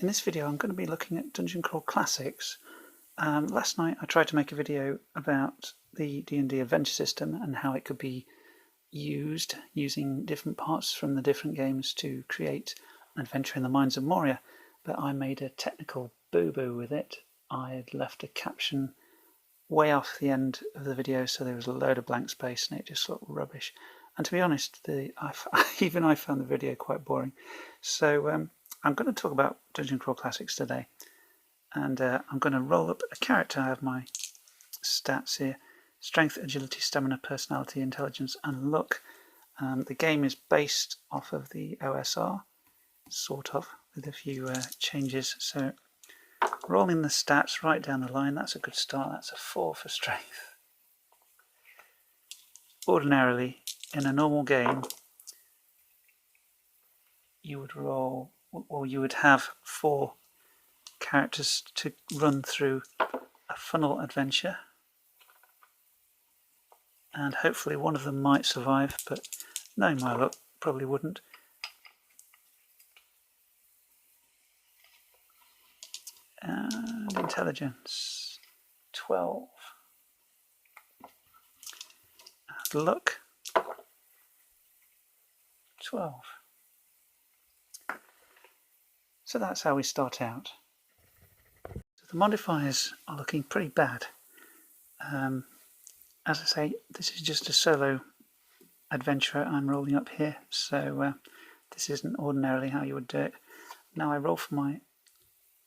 In this video I'm going to be looking at Dungeon Crawl Classics. Last night I tried to make a video about the D&D adventure system and how it could be used using different parts from the different games to create an adventure in the Mines of Moria, but I made a technical boo-boo with it. I had left a caption way off the end of the video, so there was a load of blank space and it just looked rubbish. And to be honest, even I found the video quite boring. So I'm going to talk about Dungeon Crawl Classics today, and I'm going to roll up a character. I have my stats here: strength, agility, stamina, personality, intelligence, and luck. The game is based off of the OSR, sort of, with a few changes. So rolling the stats right down the line, that's a good start. That's a 4 for strength. Ordinarily, in a normal game, you would roll, or you would have 4 characters to run through a funnel adventure, and hopefully one of them might survive, but knowing my luck, probably wouldn't. And intelligence 12, and luck 12. So that's how we start out. So the modifiers are looking pretty bad. As I say, this is just a solo adventurer I'm rolling up here, so this isn't ordinarily how you would do it. Now I roll for my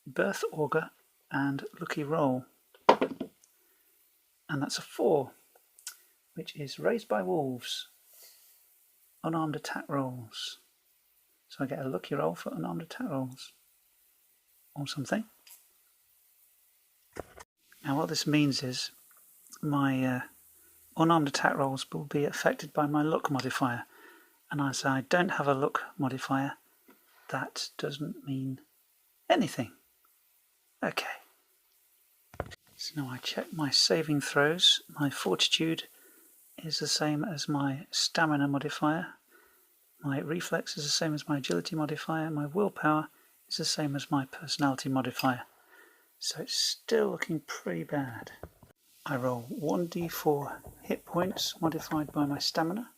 Birth Augur and Lucky Roll, and that's a 4, which is Raised by Wolves, unarmed attack rolls. So I get a lucky roll for unarmed attack rolls, or something. Now what this means is my unarmed attack rolls will be affected by my luck modifier, and as I don't have a luck modifier, that doesn't mean anything. Okay. So now I check my saving throws. My fortitude is the same as my stamina modifier. My reflex is the same as my agility modifier. My willpower is the same as my personality modifier. So it's still looking pretty bad. I roll 1d4 hit points modified by my stamina,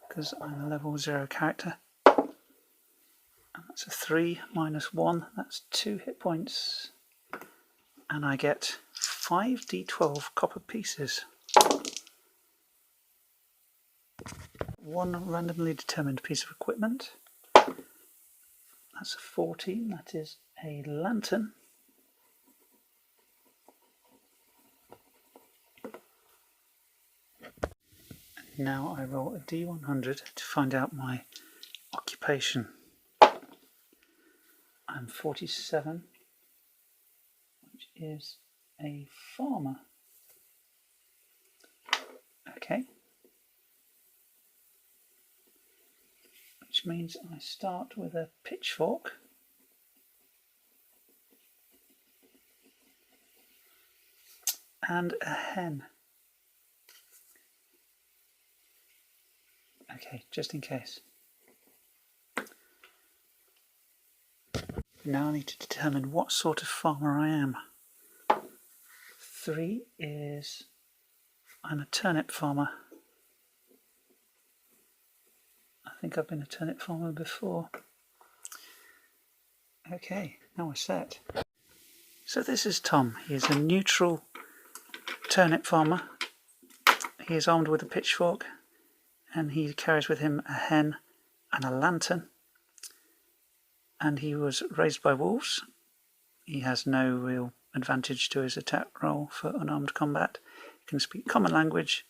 because I'm a level 0 character. And that's a 3 minus 1, that's 2 hit points. And I get 5d12 copper pieces. 1 randomly determined piece of equipment. That's a 14, that is a lantern. And now I roll a d100 to find out my occupation. I'm 47, which is a farmer. Okay. Which means I start with a pitchfork. And a hen. Okay, just in case. Now I need to determine what sort of farmer I am. 3 is I'm a turnip farmer. I think I've been a turnip farmer before. Okay, now we're set. So this is Tom. He is a neutral turnip farmer. He is armed with a pitchfork, and he carries with him a hen and a lantern. And he was raised by wolves. He has no real advantage to his attack roll for unarmed combat. He can speak common language,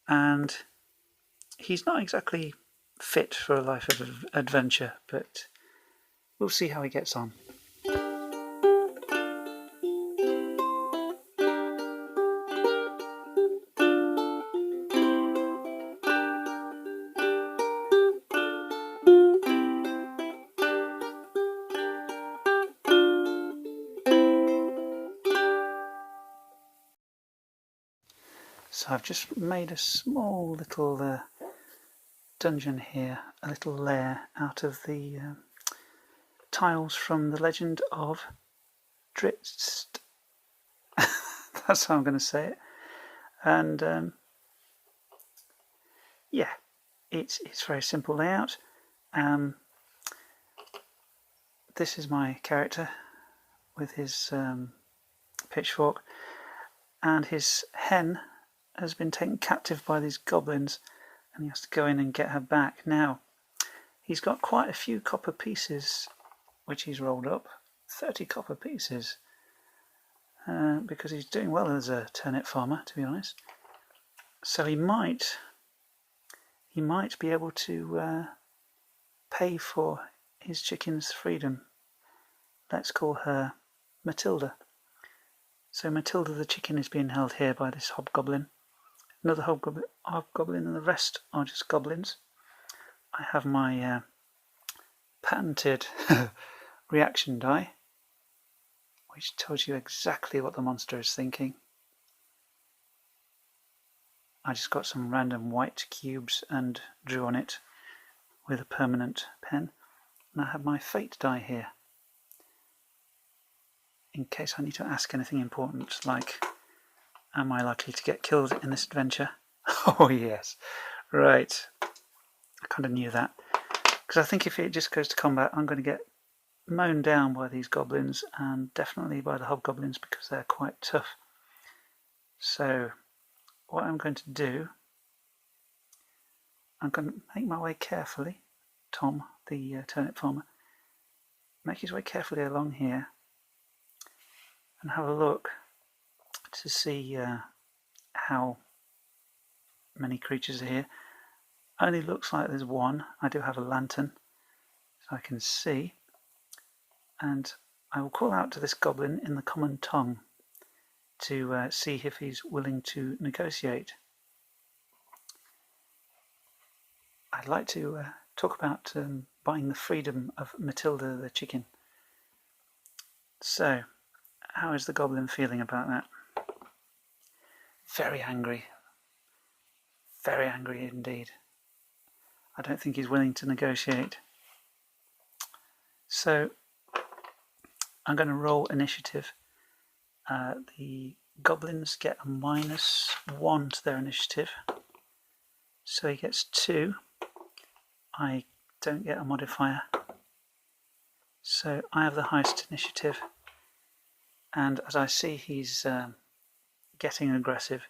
and he's not exactly fit for a life of adventure, but we'll see how he gets on. So I've just made a small little dungeon here, a little lair out of the tiles from the Legend of Drizzt. That's how I'm going to say it. And yeah, it's very simple layout. This is my character with his pitchfork, and his hen has been taken captive by these goblins, and he has to go in and get her back. Now, he's got quite a few copper pieces which he's rolled up, 30 copper pieces, because he's doing well as a turnip farmer, to be honest. So he might be able to pay for his chicken's freedom. Let's call her Matilda. So Matilda the chicken is being held here by this hobgoblin. Another hobgoblin, and the rest are just goblins. I have my patented reaction die, which tells you exactly what the monster is thinking. I just got some random white cubes and drew on it with a permanent pen. And I have my fate die here, in case I need to ask anything important, like, am I likely to get killed in this adventure? Oh yes, right. I kind of knew that, because I think if it just goes to combat, I'm going to get mown down by these goblins, and definitely by the hobgoblins, because they're quite tough. So what I'm going to do, I'm going to make my way carefully. Tom, the turnip farmer, make his way carefully along here and have a look to see how many creatures are here. Only looks like there's one. I do have a lantern so I can see, and I will call out to this goblin in the common tongue to see if he's willing to negotiate. I'd like to talk about buying the freedom of Matilda the chicken. So, how is the goblin feeling about that? Very angry. Very angry indeed. I don't think he's willing to negotiate. So, I'm going to roll initiative. The goblins get a -1 to their initiative. So he gets 2. I don't get a modifier. So I have the highest initiative. And as I see he's getting aggressive,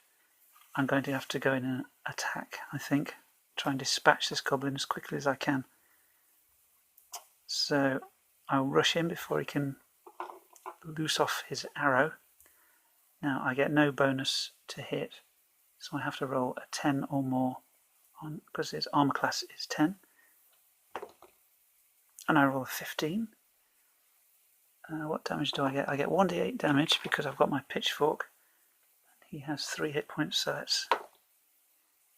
I'm going to have to go in and attack, I think. Try and dispatch this goblin as quickly as I can. So I'll rush in before he can loose off his arrow. Now I get no bonus to hit, so I have to roll a 10 or more, because his armor class is 10. And I roll a 15. What damage do I get? I get 1d8 damage because I've got my pitchfork. He has 3 hit points, so that's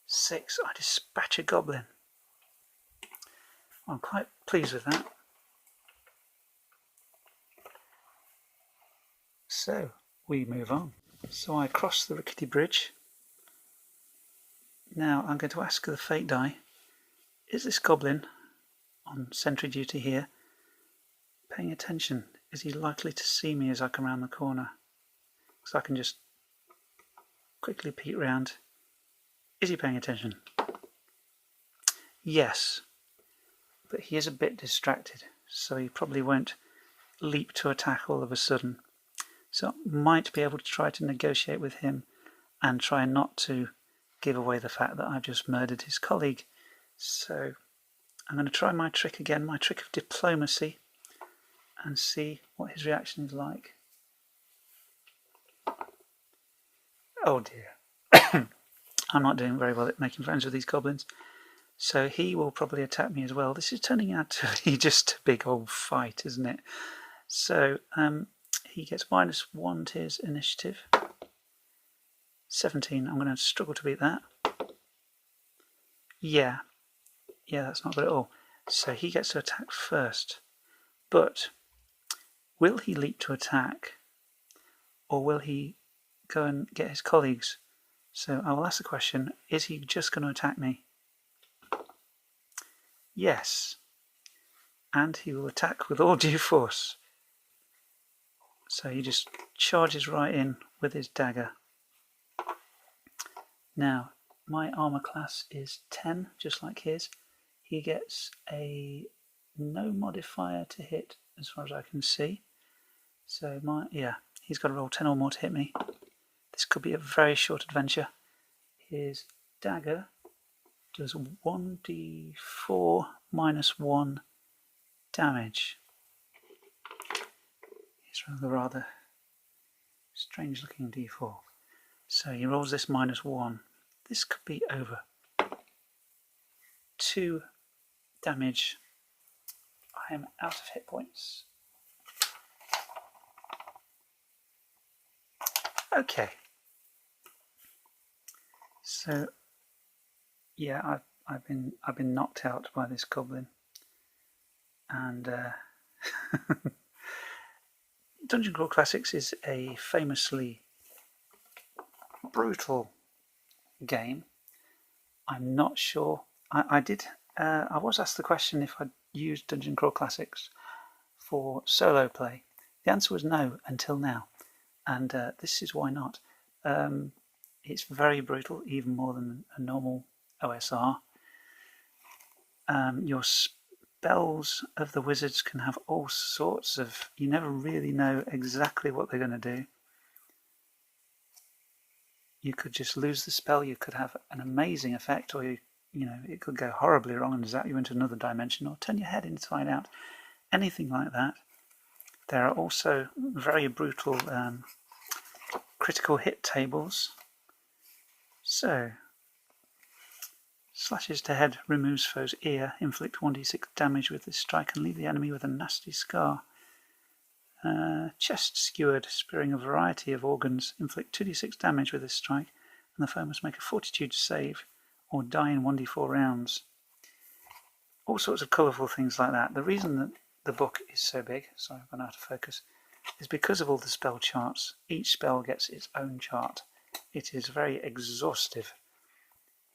6. I dispatch a goblin. I'm quite pleased with that. So we move on. So I cross the rickety bridge. Now I'm going to ask the fate die, is this goblin on sentry duty here paying attention? Is he likely to see me as I come around the corner? So I can just quickly peek round. Is he paying attention? Yes, but he is a bit distracted, so he probably won't leap to attack all of a sudden. So I might be able to try to negotiate with him and try not to give away the fact that I've just murdered his colleague. So I'm going to try my trick again, my trick of diplomacy, and see what his reaction is like. Oh dear. I'm not doing very well at making friends with these goblins. So he will probably attack me as well. This is turning out to be just a big old fight, isn't it? So he gets -1 to his initiative. 17. I'm going to struggle to beat that. Yeah, that's not good at all. So he gets to attack first. But will he leap to attack, or will he go and get his colleagues? So I will ask the question, is he just going to attack me? Yes. and he will attack with all due force. So he just charges right in with his dagger. Now, my armor class is 10, just like his. He gets a no modifier to hit, as far as I can see. So he's got to roll 10 or more to hit me. This could be a very short adventure. His dagger does 1d4 minus 1 damage. It's rather strange looking d4. So he rolls this minus 1. This could be over 2 damage. I am out of hit points. Okay. So yeah, I've been knocked out by this goblin, and Dungeon Crawl Classics is a famously brutal game. I'm not sure. I was asked the question if I'd used Dungeon Crawl Classics for solo play. The answer was no until now, and this is why not. It's very brutal, even more than a normal OSR. Your spells of the wizards can have all sorts of... You never really know exactly what they're going to do. You could just lose the spell, you could have an amazing effect, or it could go horribly wrong and zap you into another dimension, or turn your head inside out. Anything like that. There are also very brutal critical hit tables. So, slashes to head, removes foe's ear, inflict 1d6 damage with this strike and leave the enemy with a nasty scar. Chest skewered, spearing a variety of organs, inflict 2d6 damage with this strike, and the foe must make a fortitude save or die in 1d4 rounds. All sorts of colourful things like that. The reason that the book is so big, sorry I've gone out of focus, is because of all the spell charts. Each spell gets its own chart. It is very exhaustive,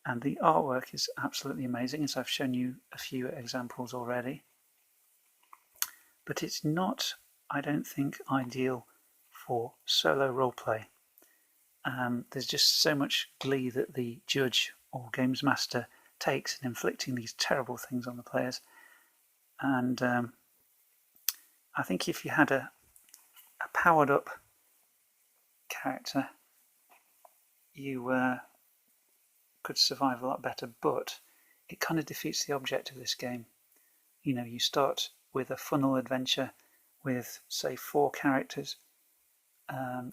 and the artwork is absolutely amazing, as I've shown you a few examples already. But it's not, I don't think, ideal for solo roleplay. There's just so much glee that the judge or games master takes in inflicting these terrible things on the players. And I think if you had a powered up character, you could survive a lot better, but it kind of defeats the object of this game. You start with a funnel adventure with, say, 4 characters.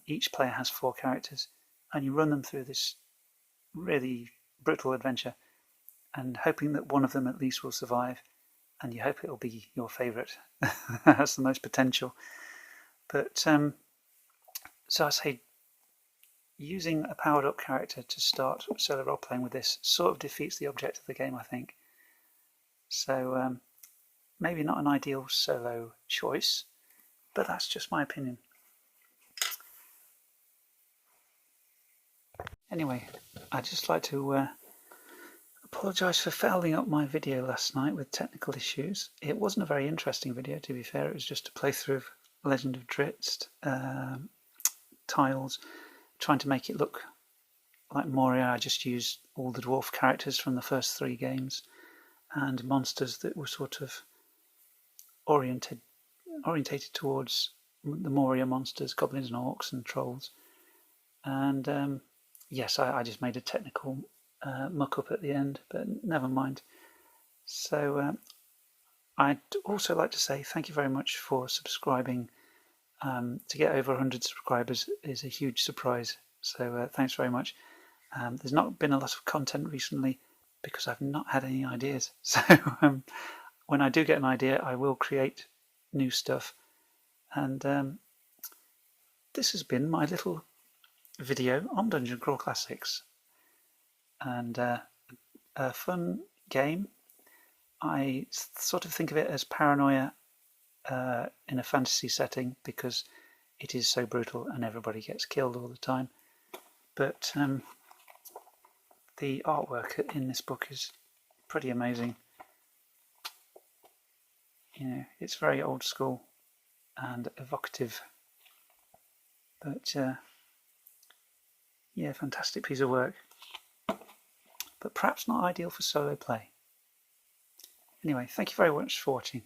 Each player has 4 characters, and you run them through this really brutal adventure, and hoping that one of them at least will survive, and you hope it'll be your favourite. That's the most potential. But so I say, using a powered up character to start solo role playing with this sort of defeats the object of the game, I think. So maybe not an ideal solo choice, but that's just my opinion. Anyway, I'd just like to apologise for fouling up my video last night with technical issues. It wasn't a very interesting video, to be fair. It was just a playthrough of Legend of Drizzt tiles, trying to make it look like Moria. I just used all the dwarf characters from the first 3 games and monsters that were sort of orientated towards the Moria monsters, goblins and orcs and trolls. And yes, I just made a technical muck-up at the end, but never mind. So I'd also like to say thank you very much for subscribing. To get over 100 subscribers is a huge surprise, so thanks very much. There's not been a lot of content recently because I've not had any ideas, so when I do get an idea I will create new stuff. And this has been my little video on Dungeon Crawl Classics, and a fun game. I sort of think of it as Paranoia in a fantasy setting, because it is so brutal and everybody gets killed all the time. But the artwork in this book is pretty amazing. You know, it's very old school and evocative, but yeah, fantastic piece of work, but perhaps not ideal for solo play. Anyway, thank you very much for watching.